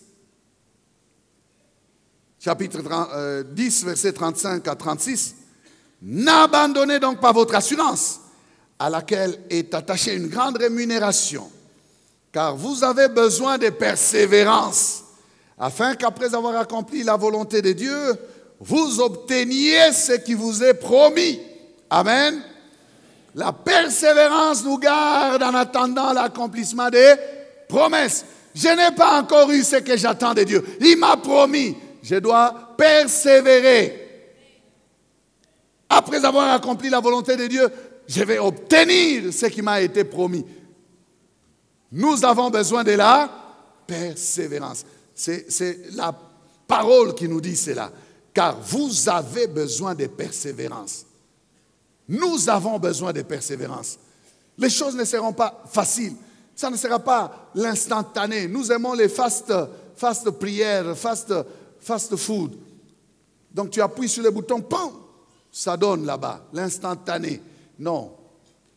chapitre 10, verset 35 à 36. N'abandonnez donc pas votre assurance, à laquelle est attachée une grande rémunération, car vous avez besoin de persévérance, afin qu'après avoir accompli la volonté de Dieu, vous obteniez ce qui vous est promis. Amen. La persévérance nous garde en attendant l'accomplissement des promesses. Je n'ai pas encore eu ce que j'attends de Dieu. Il m'a promis. Je dois persévérer. Après avoir accompli la volonté de Dieu, je vais obtenir ce qui m'a été promis. Nous avons besoin de la persévérance. C'est la parole qui nous dit cela. Car vous avez besoin de persévérance. Nous avons besoin de persévérance. Les choses ne seront pas faciles. Ça ne sera pas l'instantané. Nous aimons les fast prières, fast food. Donc tu appuies sur le bouton, pam, ça donne là-bas, l'instantané. Non.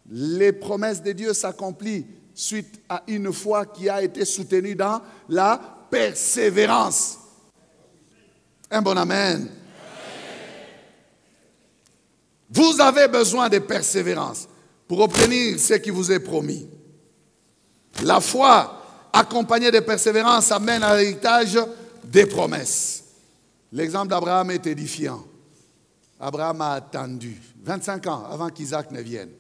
Les promesses de Dieu s'accomplissent suite à une foi qui a été soutenue dans la persévérance. Un bon amen. Vous avez besoin de persévérance pour obtenir ce qui vous est promis. La foi accompagnée de persévérance amène à l'héritage des promesses. L'exemple d'Abraham est édifiant. Abraham a attendu 25 ans avant qu'Isaac ne vienne.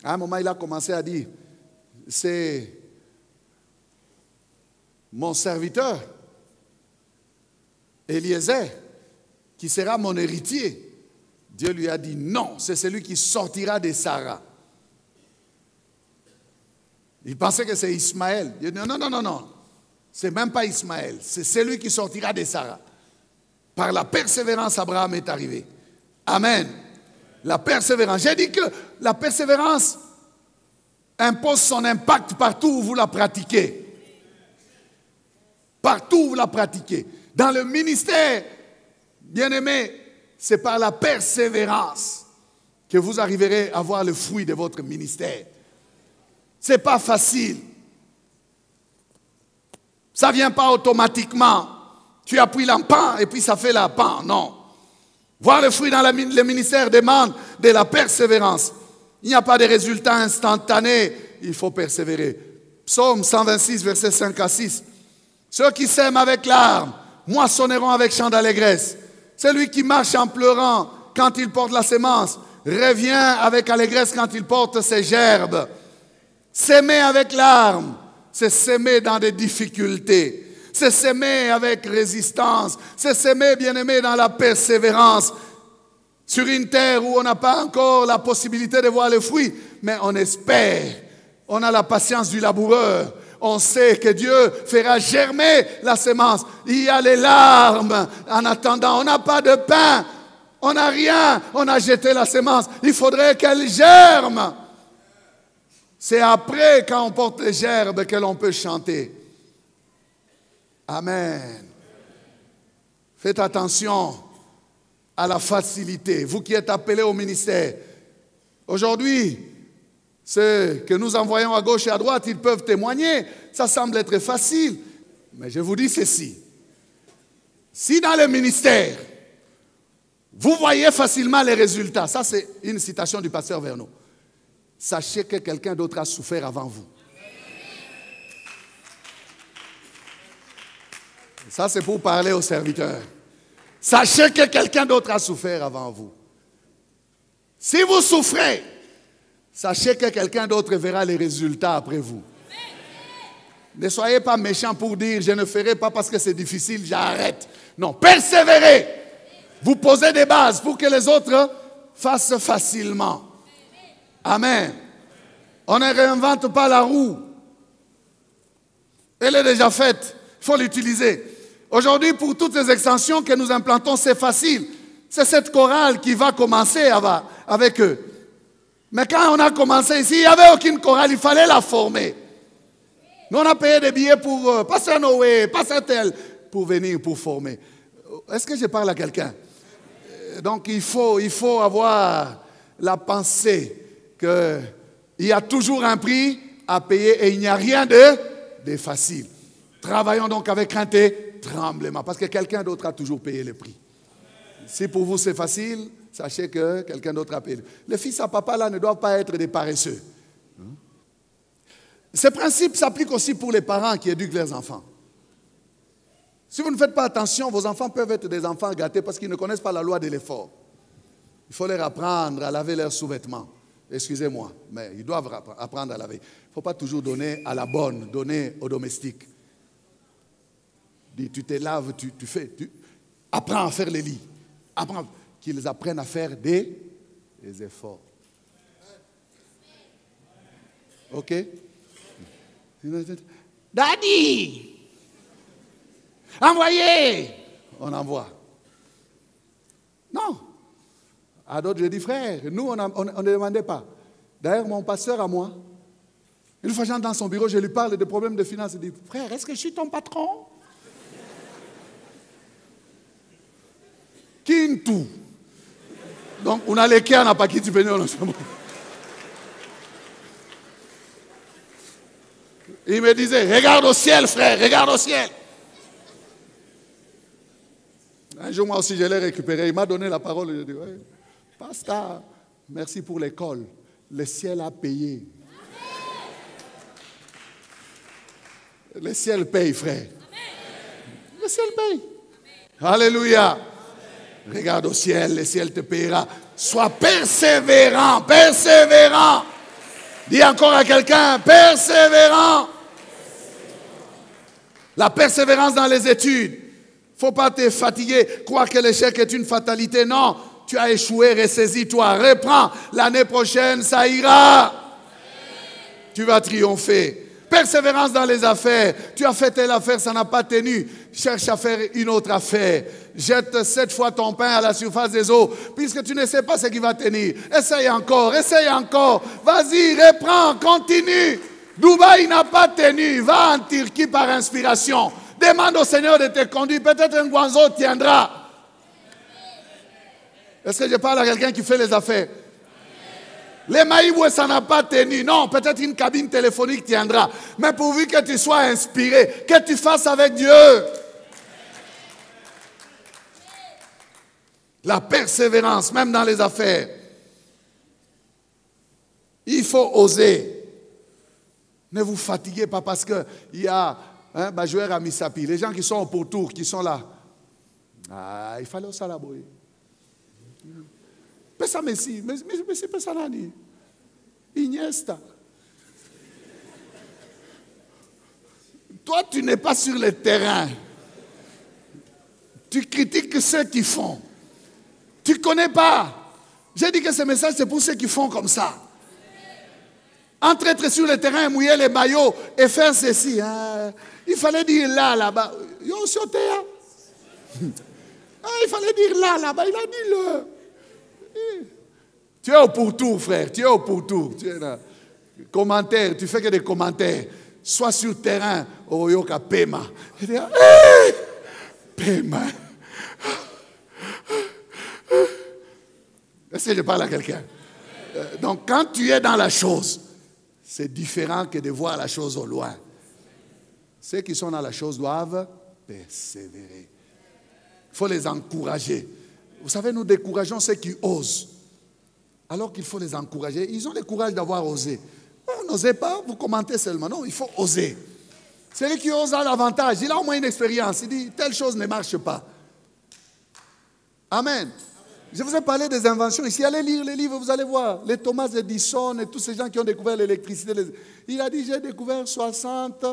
À un moment, il a commencé à dire, c'est mon serviteur, Eliezer, qui sera mon héritier. Dieu lui a dit non, c'est celui qui sortira de Sarah. Il pensait que c'est Ismaël. Il dit non. C'est même pas Ismaël, c'est celui qui sortira de Sarah. Par la persévérance, Abraham est arrivé. Amen. La persévérance. J'ai dit que la persévérance impose son impact partout où vous la pratiquez. Partout où vous la pratiquez. Dans le ministère, bien-aimé, c'est par la persévérance que vous arriverez à voir le fruit de votre ministère. Ce n'est pas facile. Ça ne vient pas automatiquement. Tu appuies l'empan et puis ça fait la pan. Non. Voir le fruit dans le ministère demande de la persévérance. Il n'y a pas de résultat instantané. Il faut persévérer. Psaume 126, versets 5 à 6. Ceux qui sèment avec larmes moissonneront avec chant d'allégresse. Celui qui marche en pleurant quand il porte la sémence revient avec allégresse quand il porte ses gerbes. S'aimer avec larmes, c'est s'aimer dans des difficultés. C'est s'aimer avec résistance. C'est s'aimer, bien-aimé, dans la persévérance. Sur une terre où on n'a pas encore la possibilité de voir le fruit, mais on espère. On a la patience du laboureur. On sait que Dieu fera germer la sémence. Il y a les larmes en attendant. On n'a pas de pain. On n'a rien. On a jeté la sémence. Il faudrait qu'elle germe. C'est après, quand on porte les gerbes, que l'on peut chanter. Amen. Faites attention à la facilité. Vous qui êtes appelés au ministère. Aujourd'hui, ceux que nous envoyons à gauche et à droite, ils peuvent témoigner. Ça semble être facile. Mais je vous dis ceci. Si dans le ministère, vous voyez facilement les résultats, ça c'est une citation du pasteur Verneau, sachez que quelqu'un d'autre a souffert avant vous. Ça c'est pour parler aux serviteurs. Sachez que quelqu'un d'autre a souffert avant vous. Si vous souffrez, sachez que quelqu'un d'autre verra les résultats après vous. Ne soyez pas méchants pour dire « je ne ferai pas parce que c'est difficile, j'arrête ». Non, persévérez. Vous posez des bases pour que les autres fassent facilement. Amen. On ne réinvente pas la roue. Elle est déjà faite. Il faut l'utiliser. Aujourd'hui, pour toutes les extensions que nous implantons, c'est facile. C'est cette chorale qui va commencer avec eux. Mais quand on a commencé ici, il n'y avait aucune chorale, il fallait la former. Nous, on a payé des billets pour passer Noé, passer tel, pour venir, pour former. Est-ce que je parle à quelqu'un? Donc, il faut avoir la pensée qu'il y a toujours un prix à payer et il n'y a rien de facile. Travaillons donc avec crainte et tremblement, parce que quelqu'un d'autre a toujours payé le prix. Si pour vous c'est facile, sachez que quelqu'un d'autre a payé. Les fils à papa là ne doivent pas être des paresseux. Ce principe s'applique aussi pour les parents qui éduquent leurs enfants. Si vous ne faites pas attention, vos enfants peuvent être des enfants gâtés parce qu'ils ne connaissent pas la loi de l'effort. Il faut leur apprendre à laver leurs sous-vêtements. Excusez-moi, mais ils doivent apprendre à laver. Il ne faut pas toujours donner à la bonne, donner aux domestiques. Dis, tu te laves, tu apprends à faire les lits. Apprends qu'ils apprennent à faire des efforts. OK? Daddy! Envoyez! On envoie. Non. À d'autres, je dis, frère, nous, on ne demandait pas. D'ailleurs, mon pasteur à moi, une fois j'entre dans son bureau, je lui parle des problèmes de finances. Il dit, frère, est-ce que je suis ton patron? Kintu. Donc, on a les cas, on n'a pas qui tu peux nous. Il me disait, regarde au ciel, frère, regarde au ciel. Un jour, moi aussi, je l'ai récupéré. Il m'a donné la parole. Je dis, ouais, pasteur, merci pour l'école. Le ciel a payé. Le ciel paye, frère. Le ciel paye. Alléluia. Regarde au ciel, le ciel te payera. Sois persévérant, persévérant. Dis encore à quelqu'un, persévérant. La persévérance dans les études. Il ne faut pas te fatiguer, croire que l'échec est une fatalité. Non, tu as échoué, ressaisis-toi, reprends. L'année prochaine, ça ira. Tu vas triompher. Persévérance dans les affaires. Tu as fait telle affaire, ça n'a pas tenu. Cherche à faire une autre affaire. Jette 7 fois ton pain à la surface des eaux, puisque tu ne sais pas ce qui va tenir. Essaye encore, essaye encore. Vas-y, reprends, continue. Dubaï n'a pas tenu. Va en Turquie par inspiration. Demande au Seigneur de te conduire. Peut-être un guanzo tiendra. Est-ce que je parle à quelqu'un qui fait les affaires? Les Maïboué, ça n'a pas tenu. Non, peut-être une cabine téléphonique tiendra. Mais pourvu que tu sois inspiré, que tu fasses avec Dieu. La persévérance, même dans les affaires. Il faut oser. Ne vous fatiguez pas parce qu'il y a un joueur à Misapi. Les gens qui sont au pourtour, qui sont là. Ah, il fallait au Salaboy. Pesa Messi, Messi pesa nani? Iniesta. Toi, tu n'es pas sur le terrain. Tu critiques ceux qui font. Tu ne connais pas. J'ai dit que ce message, c'est pour ceux qui font comme ça. Entre être sur le terrain, mouiller les maillots et faire ceci. Il fallait dire là, là-bas. Yo, sauté, il fallait dire là, là-bas. Il a dit le. Tu es au pourtour, frère. Tu es au pourtour. Tu es là. Commentaires, tu fais que des commentaires. Sois sur le terrain. Oh, yoka pema. Pema. Est-ce que je parle à quelqu'un? Donc, quand tu es dans la chose, c'est différent que de voir la chose au loin. Ceux qui sont dans la chose doivent persévérer. Il faut les encourager. Vous savez, nous décourageons ceux qui osent. Alors qu'il faut les encourager. Ils ont le courage d'avoir osé. Vous n'osez pas, vous commentez seulement. Non, il faut oser. Celui qui ose a l'avantage. Il a au moins une expérience. Il dit, telle chose ne marche pas. Amen. Je vous ai parlé des inventions. Ici, allez lire les livres, vous allez voir. Les Thomas Edison et tous ces gens qui ont découvert l'électricité. Il a dit, j'ai découvert 60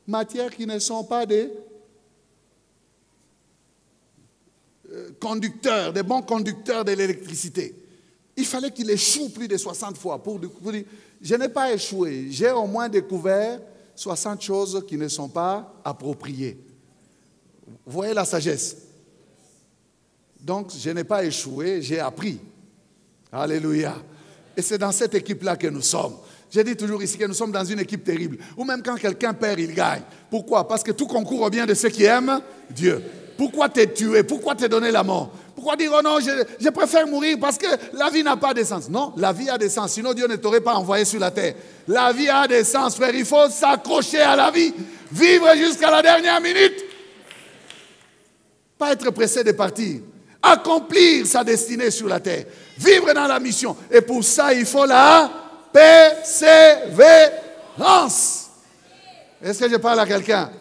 matières qui ne sont pas des conducteurs, des bons conducteurs de l'électricité. Il fallait qu'il échoue plus de 60 fois pour dire, je n'ai pas échoué, j'ai au moins découvert 60 choses qui ne sont pas appropriées. Vous voyez la sagesse? Donc, je n'ai pas échoué, j'ai appris. Alléluia. Et c'est dans cette équipe-là que nous sommes. Je dis toujours ici que nous sommes dans une équipe terrible, où même quand quelqu'un perd, il gagne. Pourquoi? Parce que tout concourt au bien de ceux qui aiment Dieu. Pourquoi t'es tué? Pourquoi t'es donné la mort? Pourquoi dire, oh non, je préfère mourir parce que la vie n'a pas de sens? Non, la vie a des sens, sinon Dieu ne t'aurait pas envoyé sur la terre. La vie a des sens, frère, il faut s'accrocher à la vie, vivre jusqu'à la dernière minute. Pas être pressé de partir, accomplir sa destinée sur la terre, vivre dans la mission. Et pour ça, il faut la persévérance. Est-ce que je parle à quelqu'un?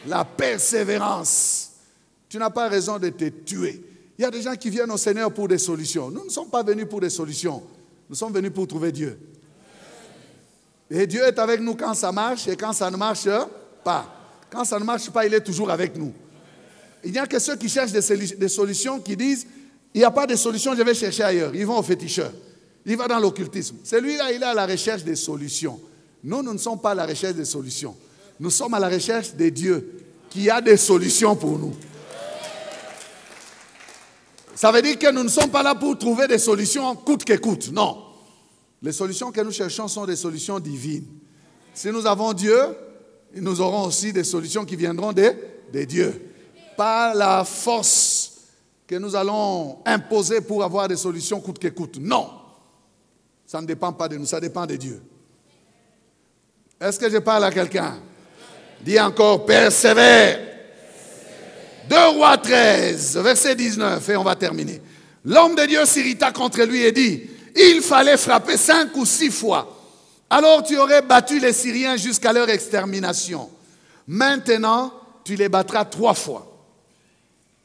La persévérance. Tu n'as pas raison de te tuer. Il y a des gens qui viennent au Seigneur pour des solutions. Nous ne sommes pas venus pour des solutions. Nous sommes venus pour trouver Dieu. Et Dieu est avec nous quand ça marche et quand ça ne marche pas. Quand ça ne marche pas, il est toujours avec nous. Il n'y a que ceux qui cherchent des solutions qui disent, il n'y a pas de solution, je vais chercher ailleurs. Ils vont au féticheur. Ils vont dans l'occultisme. Celui-là, il est à la recherche des solutions. Nous ne sommes pas à la recherche des solutions. Nous sommes à la recherche de Dieu qui a des solutions pour nous. Ça veut dire que nous ne sommes pas là pour trouver des solutions coûte que coûte. Non. Les solutions que nous cherchons sont des solutions divines. Si nous avons Dieu, nous aurons aussi des solutions qui viendront de Dieu. Pas la force que nous allons imposer pour avoir des solutions coûte que coûte. Non. Ça ne dépend pas de nous, ça dépend de Dieu. Est-ce que je parle à quelqu'un? Dis encore, persévère. 2 Rois 13, verset 19, et on va terminer. L'homme de Dieu s'irrita contre lui et dit, il fallait frapper 5 ou 6 fois. Alors tu aurais battu les Syriens jusqu'à leur extermination. Maintenant, tu les battras 3 fois.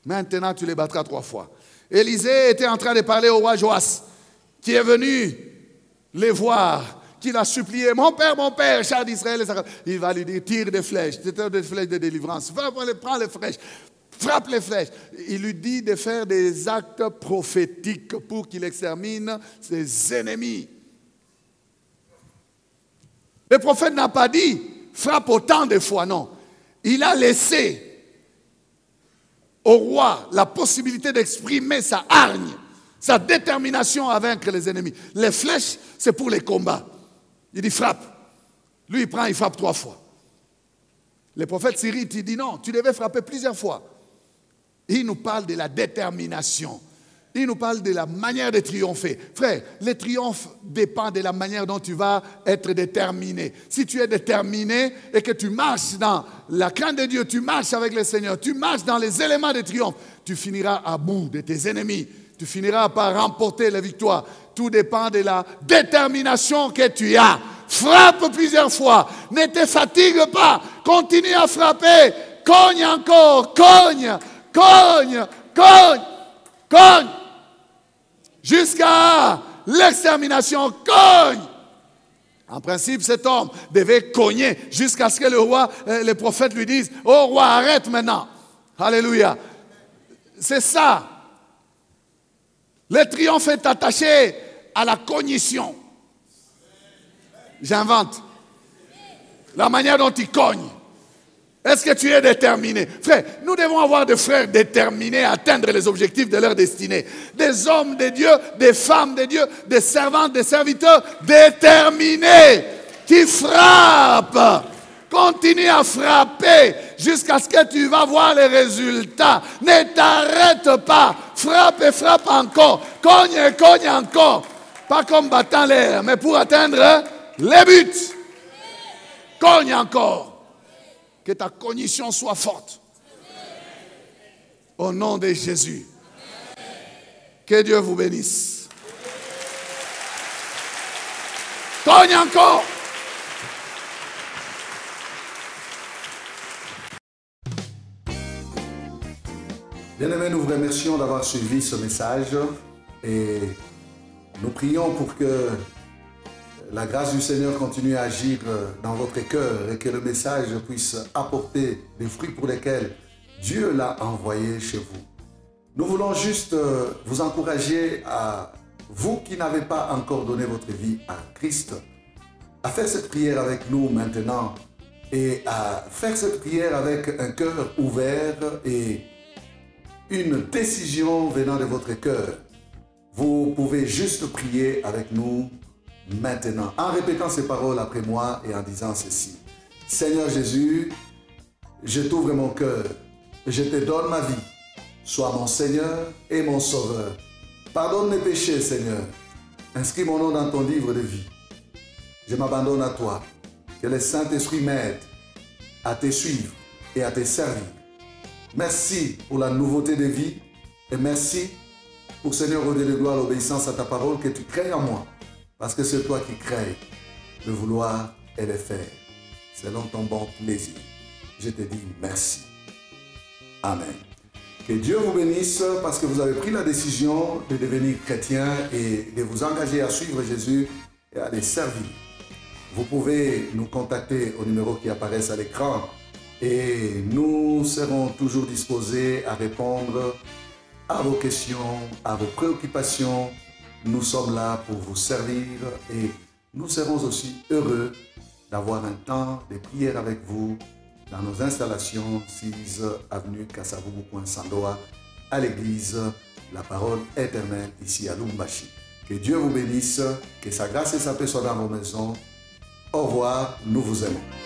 Maintenant, tu les battras 3 fois. Élisée était en train de parler au roi Joas, qui est venu les voir, qui l'a supplié. Mon père, char d'Israël. Il va lui dire, tire des flèches, des flèches de délivrance. Prends les flèches, frappe les flèches. Il lui dit de faire des actes prophétiques pour qu'il extermine ses ennemis. Le prophète n'a pas dit, frappe autant de fois, non. Il a laissé au roi la possibilité d'exprimer sa hargne, sa détermination à vaincre les ennemis. Les flèches, c'est pour les combats. Il dit frappe. Lui, il prend, il frappe 3 fois. Le prophète s'irrite, il dit non, tu devais frapper plusieurs fois. Il nous parle de la détermination. Il nous parle de la manière de triompher. Frère, le triomphe dépend de la manière dont tu vas être déterminé. Si tu es déterminé et que tu marches dans la crainte de Dieu, tu marches avec le Seigneur, tu marches dans les éléments de triomphe, tu finiras à bout de tes ennemis. Tu finiras par remporter la victoire. Tout dépend de la détermination que tu as. Frappe plusieurs fois. Ne te fatigue pas. Continue à frapper. Cogne encore. Cogne. Cogne. Cogne. Cogne. Jusqu'à l'extermination. Cogne. En principe, cet homme devait cogner jusqu'à ce que le roi, le prophète lui dise, oh roi, arrête maintenant. Alléluia. C'est ça. Le triomphe est attaché à la cognition. J'invente. La manière dont il cogne. Est-ce que tu es déterminé? Frère, nous devons avoir des frères déterminés à atteindre les objectifs de leur destinée. Des hommes de Dieu, des femmes de Dieu, des servantes, des serviteurs déterminés qui frappent. Continue à frapper jusqu'à ce que tu vas voir les résultats. Ne t'arrête pas. Frappe et frappe encore. Cogne et cogne encore. Pas comme battant l'air, mais pour atteindre les buts. Cogne encore. Que ta cognition soit forte. Au nom de Jésus. Que Dieu vous bénisse. Cogne encore. Bien-aimés, nous vous remercions d'avoir suivi ce message et nous prions pour que la grâce du Seigneur continue à agir dans votre cœur et que le message puisse apporter des fruits pour lesquels Dieu l'a envoyé chez vous. Nous voulons juste vous encourager à vous qui n'avez pas encore donné votre vie à Christ, à faire cette prière avec nous maintenant et à faire cette prière avec un cœur ouvert et une décision venant de votre cœur. Vous pouvez juste prier avec nous maintenant, en répétant ces paroles après moi et en disant ceci. Seigneur Jésus, je t'ouvre mon cœur, je te donne ma vie. Sois mon Seigneur et mon Sauveur. Pardonne mes péchés, Seigneur. Inscris mon nom dans ton livre de vie. Je m'abandonne à toi. Que le Saint-Esprit m'aide à te suivre et à te servir. Merci pour la nouveauté de vie et merci pour, Seigneur, au Dieu de gloire, l'obéissance à ta parole que tu crées en moi. Parce que c'est toi qui crées le vouloir et le faire. Selon ton bon plaisir. Je te dis merci. Amen. Que Dieu vous bénisse parce que vous avez pris la décision de devenir chrétien et de vous engager à suivre Jésus et à les servir. Vous pouvez nous contacter au numéro qui apparaît à l'écran et nous serons toujours disposés à répondre à vos questions, à vos préoccupations. Nous sommes là pour vous servir et nous serons aussi heureux d'avoir un temps de prière avec vous dans nos installations 6 avenue Kasavubu-Sandoa à l'église La Parole Éternelle ici à Lubumbashi. Que Dieu vous bénisse, que sa grâce et sa paix soient dans vos maisons. Au revoir, nous vous aimons.